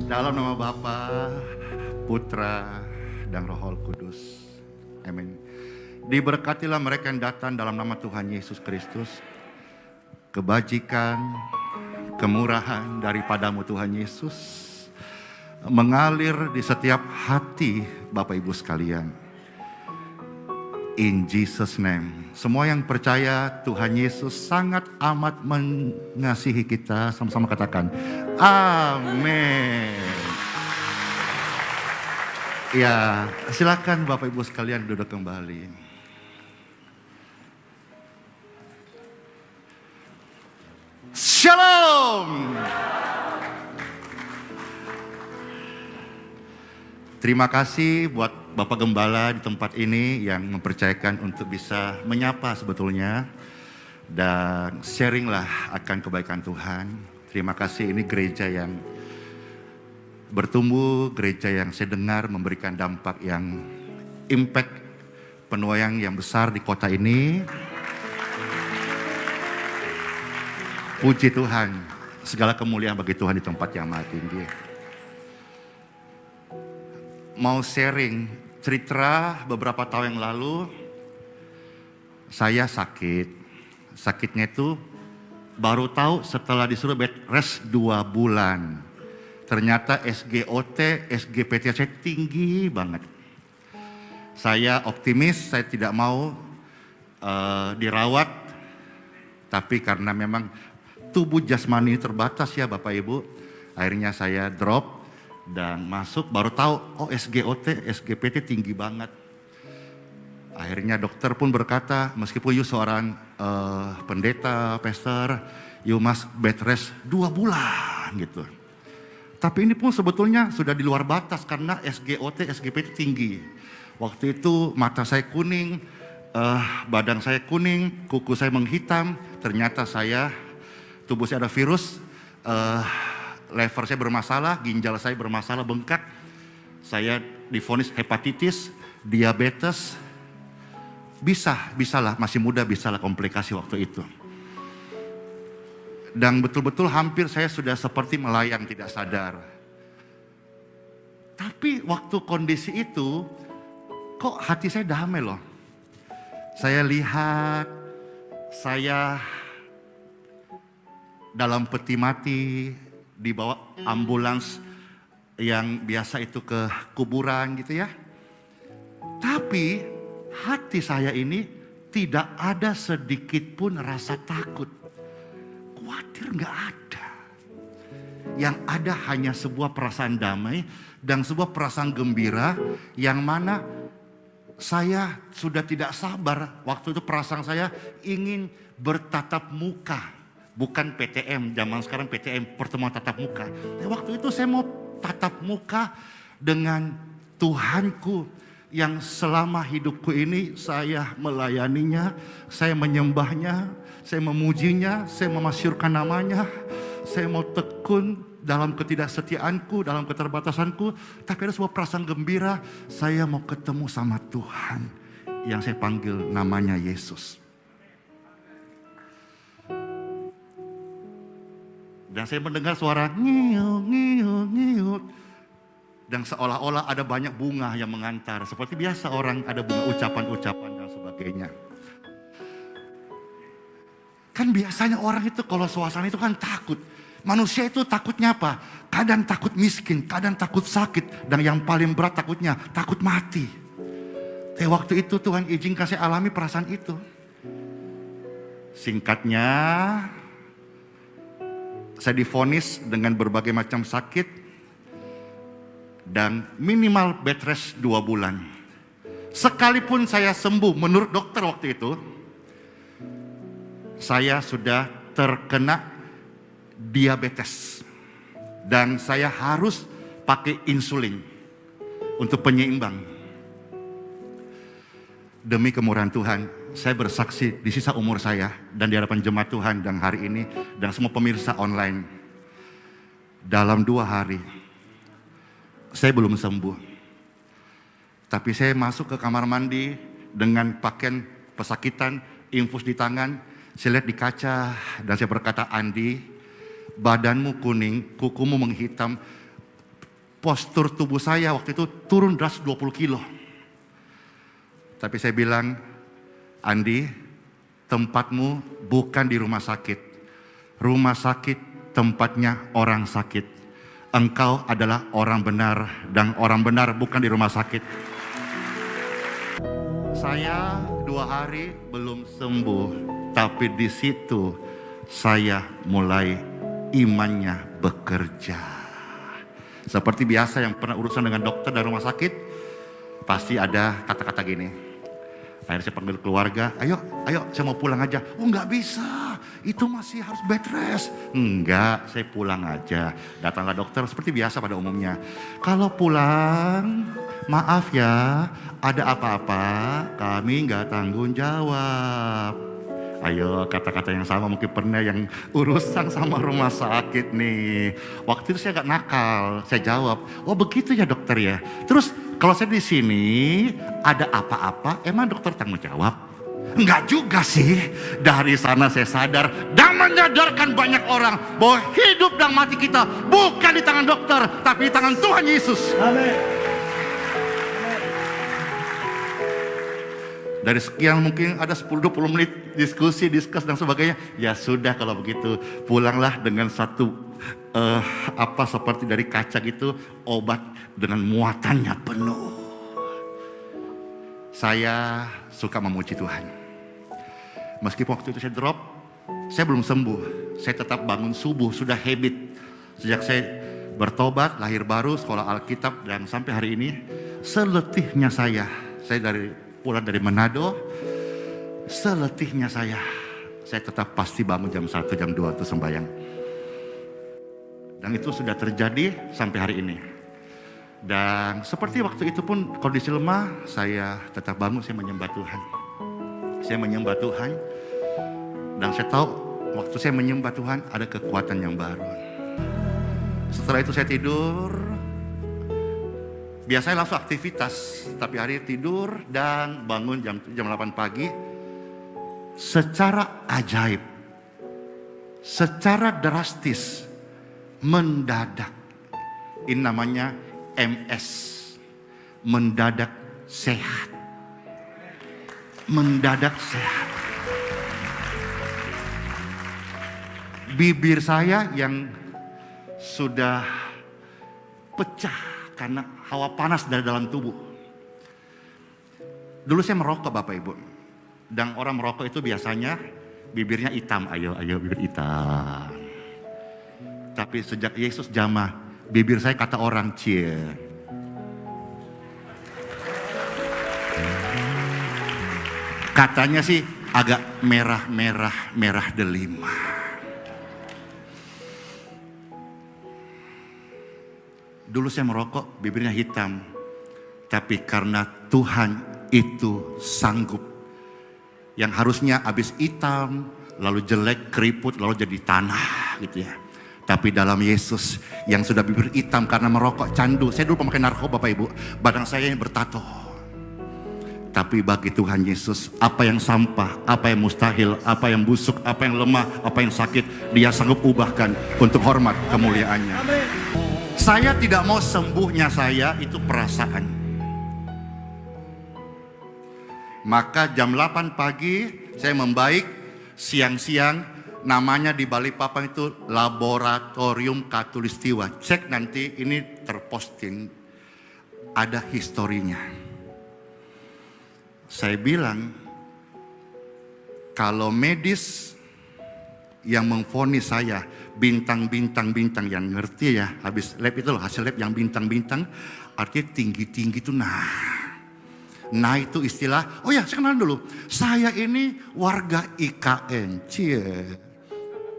Dalam nama Bapa, Putra, dan Roh Kudus. Amin. Diberkatilah mereka yang datang dalam nama Tuhan Yesus Kristus. Kebajikan, kemurahan daripadamu Tuhan Yesus mengalir di setiap hati Bapak Ibu sekalian. In Jesus name. Semua yang percaya Tuhan Yesus sangat amat mengasihi kita. Sama-sama katakan amin. Ya, silakan Bapak Ibu sekalian duduk kembali. Shalom. Terima kasih buat Bapak Gembala di tempat ini yang mempercayakan untuk bisa menyapa sebetulnya dan sharinglah akan kebaikan Tuhan. Terima kasih, ini gereja yang bertumbuh, gereja yang saya dengar memberikan dampak yang impact penuaian yang besar di kota ini. Puji Tuhan, segala kemuliaan bagi Tuhan di tempat yang maha tinggi. Mau sharing cerita beberapa tahun yang lalu, saya sakit. Sakitnya itu baru tahu setelah disuruh bed rest 2 bulan. Ternyata SGOT, SGPT saya tinggi banget. Saya optimis, saya tidak mau dirawat. Tapi karena memang tubuh jasmani terbatas ya Bapak Ibu, akhirnya saya drop. Dan masuk baru tahu, oh SGOT, SGPT tinggi banget. Akhirnya dokter pun berkata, meskipun you seorang pendeta, pastor, you must bed rest 2 bulan gitu. Tapi ini pun sebetulnya sudah di luar batas karena SGOT, SGPT tinggi. Waktu itu mata saya kuning, badan saya kuning, kuku saya menghitam. Ternyata tubuh saya ada virus, lever saya bermasalah, ginjal saya bermasalah, bengkak. Saya divonis hepatitis, diabetes. Bisalah, masih muda bisalah komplikasi waktu itu. Dan betul-betul hampir saya sudah seperti melayang tidak sadar. Tapi waktu kondisi itu, kok hati saya damai loh. Saya lihat, saya dalam peti mati, dibawa ambulans yang biasa itu ke kuburan gitu ya. Tapi hati saya ini tidak ada sedikit pun rasa takut. Khawatir gak ada. Yang ada hanya sebuah perasaan damai dan sebuah perasaan gembira yang mana saya sudah tidak sabar. Waktu itu perasaan saya ingin bertatap muka. Bukan PTM, zaman sekarang PTM, pertemuan tatap muka. Waktu itu saya mau tatap muka dengan Tuhanku yang selama hidupku ini saya melayaninya, saya menyembahnya, saya memujinya, saya memasyurkan namanya. Saya mau tekun dalam ketidaksetiaanku, dalam keterbatasanku. Tapi ada sebuah perasaan gembira, saya mau ketemu sama Tuhan yang saya panggil namanya Yesus. Dan saya mendengar suara ngiut, ngiut, ngiut. Dan seolah-olah ada banyak bunga yang mengantar. Seperti biasa orang ada bunga ucapan-ucapan dan sebagainya. Kan biasanya orang itu kalau suasana itu kan takut. Manusia itu takutnya apa? Kadang takut miskin, kadang takut sakit. Dan yang paling berat takutnya, takut mati. Tapi waktu itu Tuhan izinkan saya alami perasaan itu. Singkatnya, saya divonis dengan berbagai macam sakit dan minimal bed rest 2 bulan. Sekalipun saya sembuh menurut dokter waktu itu, saya sudah terkena diabetes dan saya harus pakai insulin untuk penyeimbang. Demi kemurahan Tuhan, saya bersaksi di sisa umur saya dan di hadapan jemaat Tuhan dan hari ini dan semua pemirsa online. Dalam 2 hari, saya belum sembuh. Tapi saya masuk ke kamar mandi dengan pakaian pesakitan, infus di tangan. Saya lihat di kaca dan saya berkata, Andi, badanmu kuning, kukumu menghitam, postur tubuh saya waktu itu turun drastis 20 kilo. Tapi saya bilang, Andi, tempatmu bukan di rumah sakit. Rumah sakit tempatnya orang sakit. Engkau adalah orang benar, dan orang benar bukan di rumah sakit. Saya 2 hari belum sembuh, tapi di situ saya mulai imannya bekerja. Seperti biasa yang pernah urusan dengan dokter dan rumah sakit, pasti ada kata-kata gini. Akhirnya saya panggil keluarga, ayo saya mau pulang aja. Oh nggak bisa, itu masih harus bed rest. Enggak, saya pulang aja. Datanglah dokter seperti biasa pada umumnya. Kalau pulang, maaf ya, ada apa-apa kami nggak tanggung jawab. Ayo, kata-kata yang sama mungkin pernah yang urusan sama rumah sakit nih. Waktu itu saya agak nakal, saya jawab, oh begitu ya dokter ya. Terus kalau saya di sini ada apa-apa, emang dokter tanggung jawab? Enggak juga sih. Dari sana saya sadar dan menyadarkan banyak orang bahwa hidup dan mati kita bukan di tangan dokter, tapi di tangan Tuhan Yesus. Amin. Dari sekian mungkin ada 10-20 menit diskus dan sebagainya. Ya sudah kalau begitu, pulanglah dengan satu seperti dari kaca gitu, obat dengan muatannya penuh. Saya suka memuji Tuhan. Meskipun waktu itu saya drop, saya belum sembuh. Saya tetap bangun subuh, sudah habit. Sejak saya bertobat, lahir baru, sekolah Alkitab, dan sampai hari ini, seletihnya saya pulang dari Manado, seletihnya saya tetap pasti bangun jam 1, jam 2 itu sembahyang. Dan itu sudah terjadi sampai hari ini. Dan seperti waktu itu pun kondisi lemah, saya tetap bangun, saya menyembah Tuhan. Saya menyembah Tuhan, dan saya tahu waktu saya menyembah Tuhan ada kekuatan yang baru. Setelah itu saya tidur, biasanya langsung aktivitas, tapi hari tidur dan bangun jam 8 pagi. Secara ajaib, secara drastis, mendadak. Ini namanya MS, mendadak sehat. Mendadak sehat. Bibir saya yang sudah pecah karena hawa panas dari dalam tubuh. Dulu saya merokok Bapak Ibu. Dan orang merokok itu biasanya bibirnya hitam. Ayo bibir hitam. Tapi sejak Yesus jamah, bibir saya kata orang cie. Katanya sih agak merah delima. Dulu saya merokok, bibirnya hitam. Tapi karena Tuhan itu sanggup. Yang harusnya habis hitam, lalu jelek, keriput, lalu jadi tanah gitu ya. Tapi dalam Yesus yang sudah bibir hitam karena merokok, candu. Saya dulu pemakai narkoba Bapak Ibu. Badan saya yang bertato. Tapi bagi Tuhan Yesus, apa yang sampah, apa yang mustahil, apa yang busuk, apa yang lemah, apa yang sakit, Dia sanggup ubahkan untuk hormat kemuliaannya. Saya tidak mau sembuhnya saya itu perasaan. Maka jam 8 pagi saya membaik, siang-siang namanya di Balikpapan itu Laboratorium Katulistiwa. Cek nanti ini terposting, ada historinya. Saya bilang, kalau medis yang memvonis saya bintang-bintang yang ngerti ya, habis lab itu loh, hasil lab yang bintang-bintang, artinya tinggi-tinggi itu nah itu istilah, oh ya saya kenal dulu, saya ini warga IKN,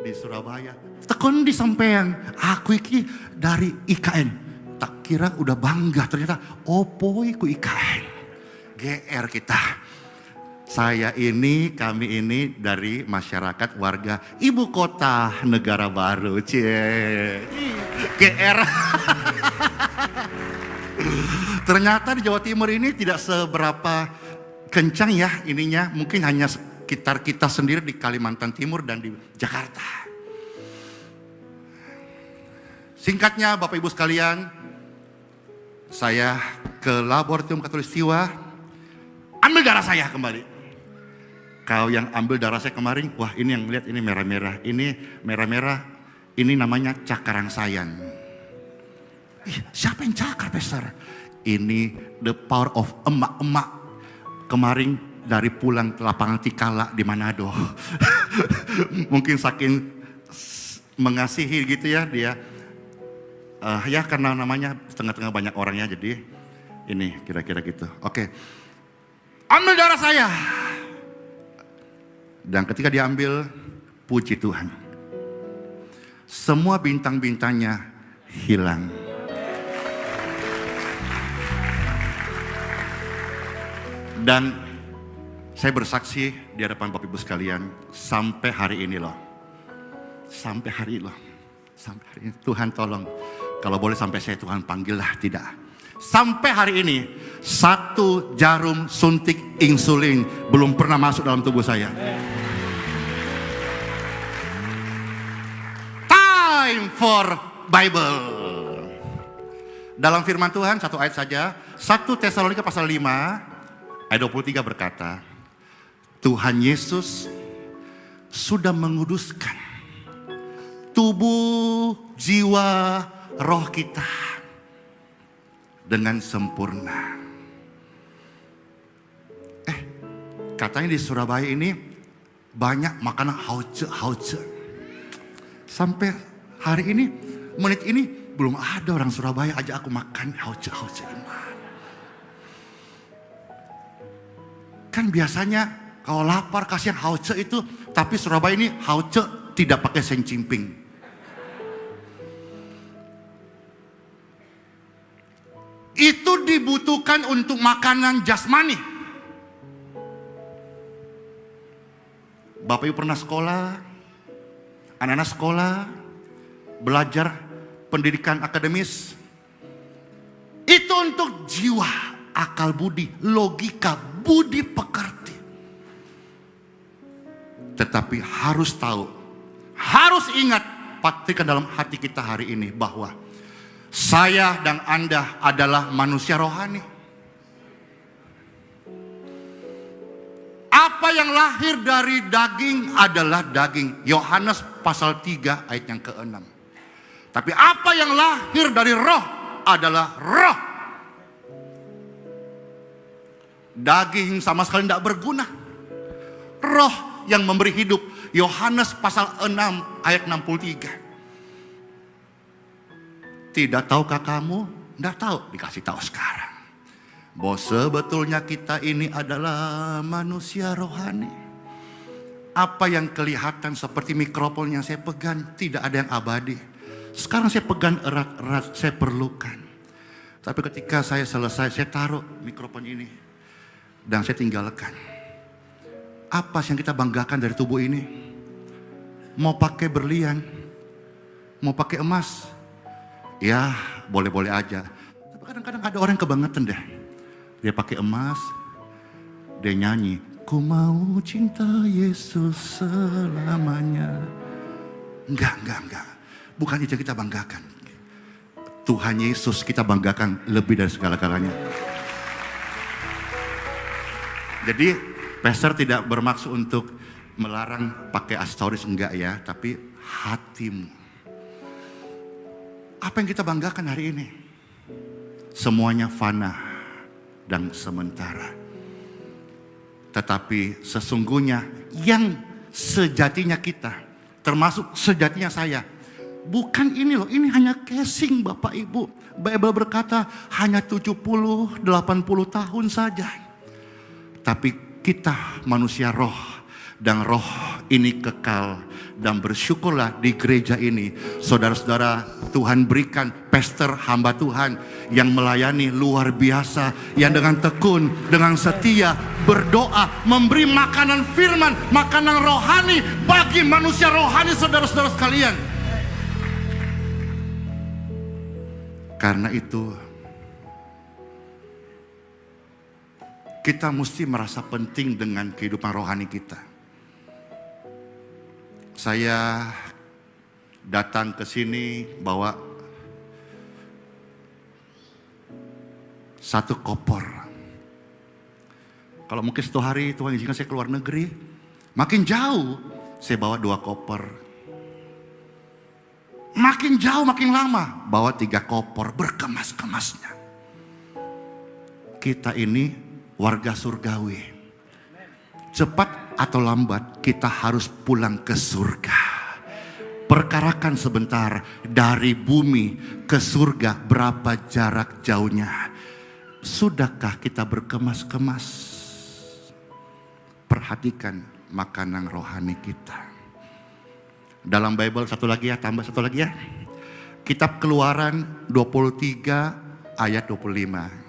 di Surabaya, tekun di sampean, aku iki dari IKN, tak kira udah bangga, ternyata opo iku IKN, GR kita. Kami ini dari masyarakat warga ibu kota negara baru, GR. Ternyata di Jawa Timur ini tidak seberapa kencang ya ininya, mungkin hanya sekitar kita sendiri di Kalimantan Timur dan di Jakarta. Singkatnya Bapak Ibu sekalian, Saya ke laboratorium Katulistiwa, ambil darah saya kembali. Kau yang ambil darah saya kemarin, wah ini yang lihat ini merah-merah, ini merah-merah, ini namanya cakar rangsayan. Ih, siapa yang cakar, Pastor? Ini the power of emak-emak. Kemarin dari pulang ke lapangan Tikala di Manado. Mungkin saking mengasihi gitu ya dia. Ya karena namanya tengah-tengah banyak orangnya, jadi ini kira-kira gitu. Oke. Ambil darah saya. Dan ketika diambil, puji Tuhan, semua bintang-bintangnya hilang. Dan saya bersaksi di hadapan Bapak Ibu sekalian, sampai hari ini loh. Sampai hari ini loh. Sampai hari ini, Tuhan tolong. Kalau boleh sampai saya Tuhan panggillah, tidak. Sampai hari ini, 1 jarum suntik insulin belum pernah masuk dalam tubuh saya. Time for Bible. Dalam firman Tuhan, satu ayat saja. 1 Tesalonika pasal 5, ayat 23 berkata, Tuhan Yesus sudah menguduskan tubuh, jiwa, roh kita dengan sempurna. Katanya di Surabaya ini banyak makanan hauce. Sampai hari ini, menit ini belum ada orang Surabaya ajak aku makan hauce. Kan biasanya kalau lapar kasih yang hauce itu, tapi Surabaya ini hauce tidak pakai sencimping. Itu dibutuhkan untuk makanan jasmani. Bapak Ibu pernah sekolah, anak-anak sekolah, belajar pendidikan akademis. Itu untuk jiwa, akal budi, logika, budi pekerti. Tetapi harus tahu, harus ingat, pastikan dalam hati kita hari ini bahwa saya dan Anda adalah manusia rohani. Apa yang lahir dari daging adalah daging. Yohanes pasal 3 ayat yang ke-6. Tapi apa yang lahir dari roh adalah roh. Daging sama sekali tidak berguna. Roh yang memberi hidup. Yohanes pasal 6 ayat 63. Tidak tahukah kamu? Tidak tahu, dikasih tahu sekarang. Bahwa sebetulnya kita ini adalah manusia rohani. Apa yang kelihatan seperti mikrofon yang saya pegang, tidak ada yang abadi. Sekarang saya pegang erat-erat, saya perlukan. Tapi ketika saya selesai, saya taruh mikrofon ini. Dan saya tinggalkan. Apa yang kita banggakan dari tubuh ini? Mau pakai berlian? Mau pakai emas? Ya boleh-boleh aja. Tapi kadang-kadang ada orang kebangetan deh. Dia pakai emas, dia nyanyi, ku mau cinta Yesus selamanya. Enggak. Bukan itu yang kita banggakan. Tuhan Yesus kita banggakan lebih dari segala-galanya. Jadi pastor tidak bermaksud untuk melarang pakai aksesoris, enggak ya. Tapi hatimu. Apa yang kita banggakan hari ini? Semuanya fana dan sementara. Tetapi sesungguhnya yang sejatinya kita, termasuk sejatinya saya, bukan ini loh, ini hanya casing Bapak Ibu. Bible berkata hanya 70-80 tahun saja. Tapi kita manusia roh, dan roh ini kekal. Dan bersyukurlah di gereja ini, saudara-saudara, Tuhan berikan pastor hamba Tuhan yang melayani luar biasa, yang dengan tekun, dengan setia berdoa, memberi makanan firman, makanan rohani bagi manusia rohani, saudara-saudara sekalian. Karena itu kita mesti merasa penting dengan kehidupan rohani kita. Saya datang ke sini bawa 1 koper. Kalau mungkin 1 hari Tuhan izinkan saya keluar negeri, makin jauh saya bawa 2 koper. Makin jauh makin lama bawa 3 koper berkemas-kemasnya. Kita ini warga surgawi. Cepat atau lambat kita harus pulang ke surga. Perkarakan sebentar, dari bumi ke surga berapa jarak jauhnya? Sudahkah kita berkemas-kemas? Perhatikan makanan rohani kita. Dalam Bible satu lagi ya, tambah satu lagi ya. Kitab Keluaran 23 ayat 25.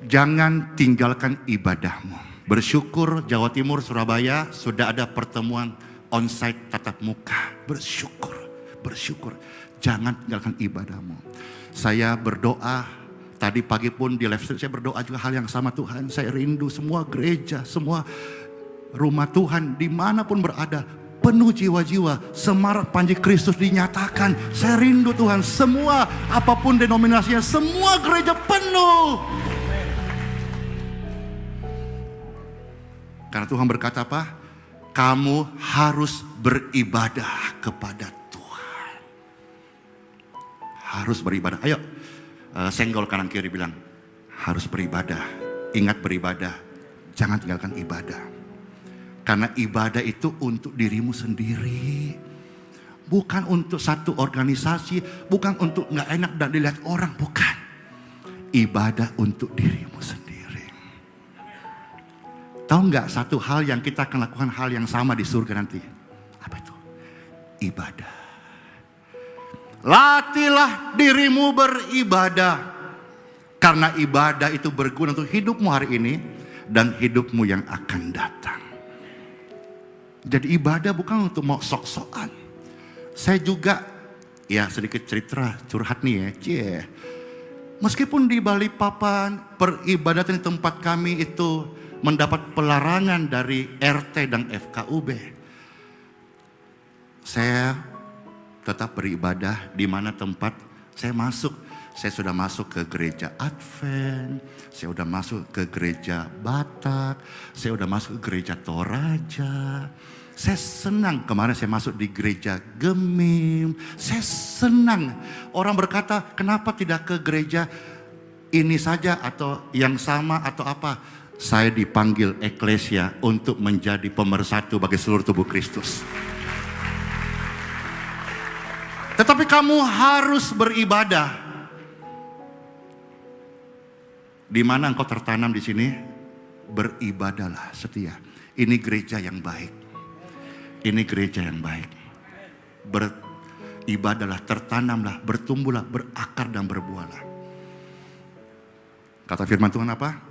Jangan tinggalkan ibadahmu. Bersyukur Jawa Timur, Surabaya sudah ada pertemuan onsite tatap muka. Bersyukur. Jangan tinggalkan ibadahmu. Saya berdoa, tadi pagi pun di live stream saya berdoa juga hal yang sama. Tuhan, saya rindu semua gereja, semua rumah Tuhan dimanapun berada, penuh jiwa-jiwa, semarak Panji Kristus dinyatakan. Saya rindu Tuhan, semua apapun denominasinya, semua gereja penuh. Karena Tuhan berkata apa? Kamu harus beribadah kepada Tuhan. Harus beribadah. Ayo, senggol kanan kiri bilang, harus beribadah. Ingat beribadah, jangan tinggalkan ibadah. Karena ibadah itu untuk dirimu sendiri. Bukan untuk satu organisasi, bukan untuk gak enak dan dilihat orang, bukan. Ibadah untuk dirimu sendiri. Tahu nggak satu hal yang kita akan lakukan hal yang sama di surga nanti? Apa itu? Ibadah. Latihlah dirimu beribadah. Karena ibadah itu berguna untuk hidupmu hari ini dan hidupmu yang akan datang. Jadi ibadah bukan untuk mau sok-sokan. Saya juga, ya sedikit cerita curhat nih ya. Meskipun di Balikpapan peribadatan di tempat kami itu mendapat pelarangan dari RT dan FKUB, saya tetap beribadah di mana tempat saya masuk. Saya sudah masuk ke gereja Advent, saya sudah masuk ke gereja Batak, saya sudah masuk ke gereja Toraja. Saya senang kemarin saya masuk di gereja Gemim. Saya senang. Orang berkata, kenapa tidak ke gereja ini saja atau yang sama atau apa? Saya dipanggil eklesia untuk menjadi pemersatu bagi seluruh tubuh Kristus. Tetapi kamu harus beribadah. Di mana engkau tertanam di sini, beribadahlah setia. Ini gereja yang baik. Ini gereja yang baik. Beribadahlah, tertanamlah, bertumbuhlah, berakar dan berbuahlah. Kata firman Tuhan apa?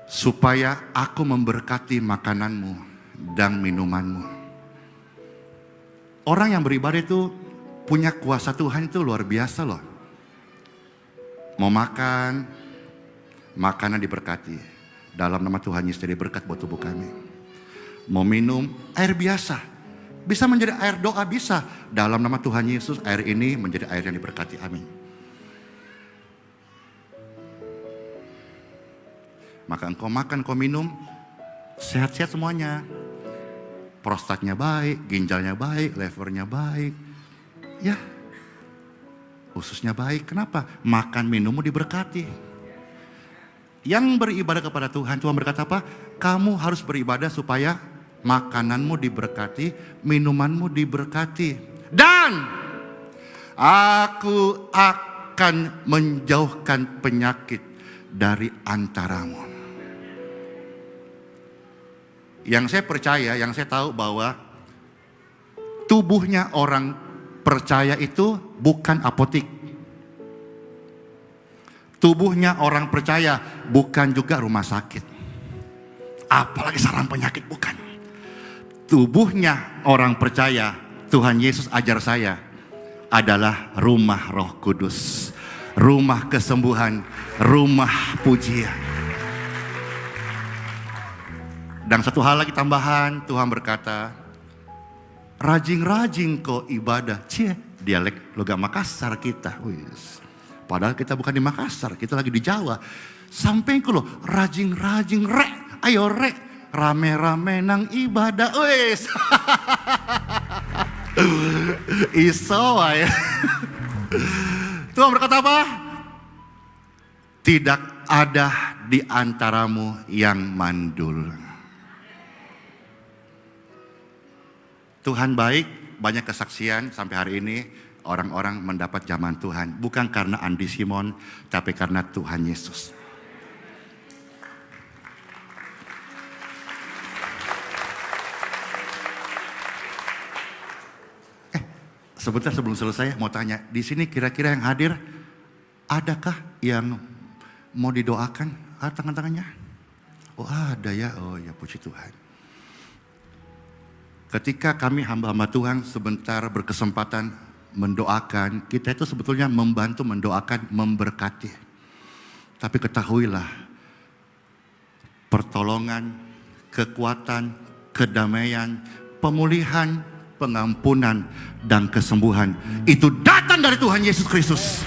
Supaya aku memberkati makananmu dan minumanmu. Orang yang beribadah itu punya kuasa Tuhan itu luar biasa loh. Mau makan, makanan diberkati. Dalam nama Tuhan Yesus jadi berkat buat tubuh kami. Mau minum, air biasa. Bisa menjadi air doa, bisa. Dalam nama Tuhan Yesus, air ini menjadi air yang diberkati. Amin. Maka engkau makan, engkau minum, sehat-sehat semuanya. Prostatnya baik, ginjalnya baik, levernya baik. Ya, ususnya baik. Kenapa? Makan minummu diberkati. Yang beribadah kepada Tuhan, Tuhan berkata apa? Kamu harus beribadah supaya makananmu diberkati, minumanmu diberkati. Dan aku akan menjauhkan penyakit dari antaramu. Yang saya percaya, yang saya tahu bahwa tubuhnya orang percaya itu bukan apotik. Tubuhnya orang percaya bukan juga rumah sakit. Apalagi sarang penyakit, bukan. Tubuhnya orang percaya, Tuhan Yesus ajar saya, adalah rumah Roh Kudus. Rumah kesembuhan, rumah pujian. Dan satu hal lagi tambahan, Tuhan berkata, rajin-rajin kau ibadah. dialek logam Makassar kita. Wis. Padahal kita bukan di Makassar, kita lagi di Jawa. Sampai ku loh, rajing-rajing rek, ayo rek, rame-rame nang ibadah. Wis. Iso ya. Tuhan berkata apa? Tidak ada di antaramu yang mandul. Tuhan baik, banyak kesaksian sampai hari ini orang-orang mendapat zaman Tuhan. Bukan karena Andi Simon, tapi karena Tuhan Yesus. Sebentar sebelum selesai mau tanya, di sini kira-kira yang hadir, adakah yang mau didoakan? Tangan-tangannya? Oh ada ya, oh ya puji Tuhan. Ketika kami hamba-hamba Tuhan sebentar berkesempatan mendoakan, kita itu sebetulnya membantu mendoakan, memberkati. Tapi ketahuilah, pertolongan, kekuatan, kedamaian, pemulihan, pengampunan, dan kesembuhan itu datang dari Tuhan Yesus Kristus.